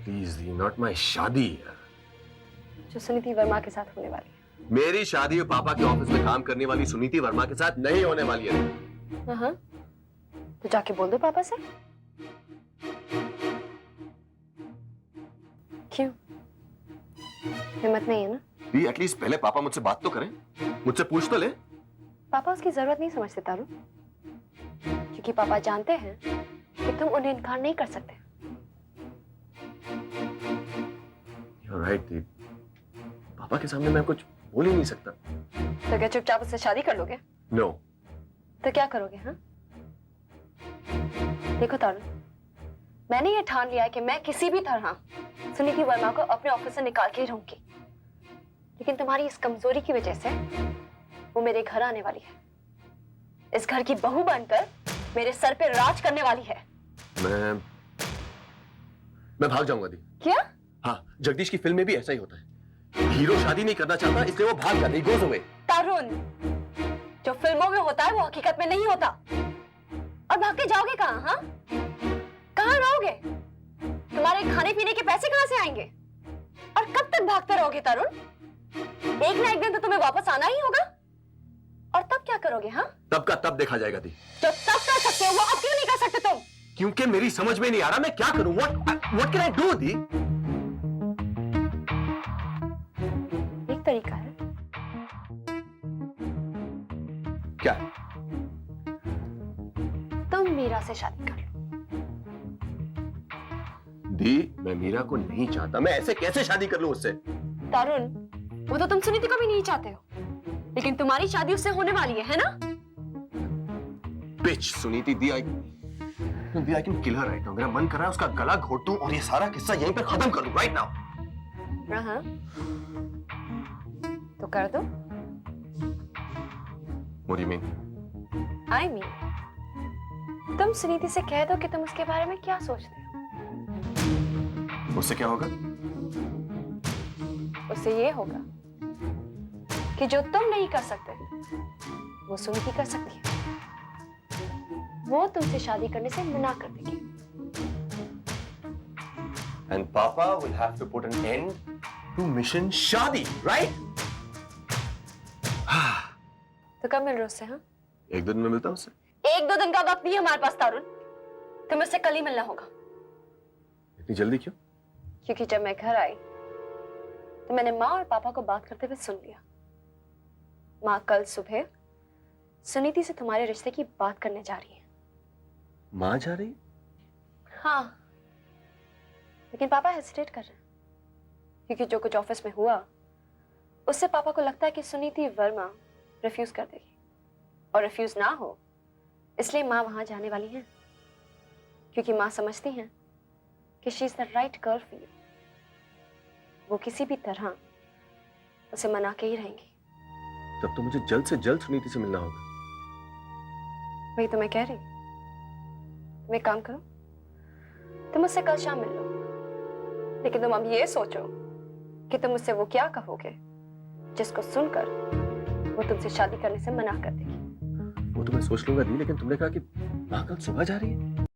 Please the, not my शादी। जो सुनीति वर्मा के साथ होने वाली है। मेरी शादी पापा के ऑफिस में काम करने वाली सुनीति वर्मा के साथ नहीं होने वाली है। हाँ, तो जाके बोल दो पापा से। क्यों? हिम्मत नहीं है ना? दी, एटलीस्ट पहले पापा मुझसे बात तो करें, मुझसे पूछ तो ले। पापा उसकी जरूरत नहीं समझते तारू, क्योंकि पापा जानते हैं कि तुम उन्हें इनकार नहीं कर सकते। You're right, दी। पापा के सामने मैं कुछ बोल ही नहीं सकता। तो क्या चुपचाप उससे शादी कर लोगे? नो। तो क्या करोगे? हाँ, देखो तारू, मैंने ये ठान लिया है कि मैं किसी भी तरह सुनीति वर्मा को अपने ऑफिस से निकाल के ही रहूंगी, लेकिन तुम्हारी इस कमजोरी की वजह से वो मेरे घर आने वाली है, इस घर की बहू बनकर मेरे सर पे राज करने वाली है। मैं भाग जाऊंगा दी। क्या? हाँ, जगदीश की फिल्म में भी ऐसा ही होता है। हीरो शादी नहीं करना चाहता इसलिए वो भाग जाता है, goes away। तारुण, जो फिल्मों में होता है वो हकीकत में नहीं होता। और भाग के जाओगे कहाँ? हाँ, कहाँ रहोगे? तुम्हारे खाने पीने के पैसे कहाँ से आएंगे? और कब तक भागते रहोगे तारुण? एक ना एक दिन तो तुम्हें वापस आना ही होगा। और तब क्या करोगे? हाँ, तब का तब देखा जाएगा दी। जो तब कर सकते हो वो अब क्यों नहीं कर सकते तुम? क्योंकि मेरी समझ में नहीं आ रहा मैं क्या करूं। What can I do, दी? एक तरीका है। क्या? तुम मीरा से शादी कर लो। दी, मैं मीरा को नहीं चाहता। मैं ऐसे कैसे शादी कर लूं उससे? तारुण, वो तो तुम सुनीति को भी नहीं चाहते हो, लेकिन तुम्हारी शादी उससे होने वाली है ना? बिच सुनीति, दी, I can kill her right now। मेरा मन कर रहा है उसका गला घोट दूं और ये सारा किस्सा यहीं पे खत्म कर दूं right now। हाँ, तो कर दो। What do you mean? I mean, तुम सुनीति से कह दो कि तुम उसके बारे में क्या सोचते हो। उससे क्या होगा? उससे ये होगा कि जो तुम नहीं कर सकते वो सुनीति कर सकती है। वो तुमसे शादी करने से मना कर देगी। And Papa will have to put an end to mission शादी, right? तो कब मिल रहे हो उससे? हाँ, एक दो दिन में मिलता हूँ उससे। एक दो दिन का वक्त नहीं है हमारे पास तारुण, तुम्हें उससे कल ही मिलना होगा। इतनी जल्दी क्यों? क्योंकि जब मैं घर आई तो मैंने माँ और पापा को बात करते हुए सुन लिया। माँ कल सुबह सुनीति से तुम्हारे रिश्ते की बात करने जा रही है। माँ जा रही? हाँ, लेकिन पापा हेसिटेट कर रहे हैं, क्योंकि जो कुछ ऑफिस में हुआ उससे पापा को लगता है कि सुनीति वर्मा रिफ्यूज कर देगी, और रिफ्यूज ना हो इसलिए माँ वहां जाने वाली है, क्योंकि माँ समझती हैं कि she is the right girl for you. वो किसी भी तरह उसे मना के ही रहेंगी। तब तो मुझे जल्द से जल्द सुनीति से मिलना होगा। वही तो मैं कह रही। तुम एक काम करो, तुम मुझसे कल शाम मिल लो, लेकिन तुम अब ये सोचो कि तुम मुझसे वो क्या कहोगे जिसको सुनकर वो तुमसे शादी करने से मना कर देगी। वो तो मैं सोच लूंगा दी, लेकिन तुमने कहा कि माँ कल सुबह जा रही है।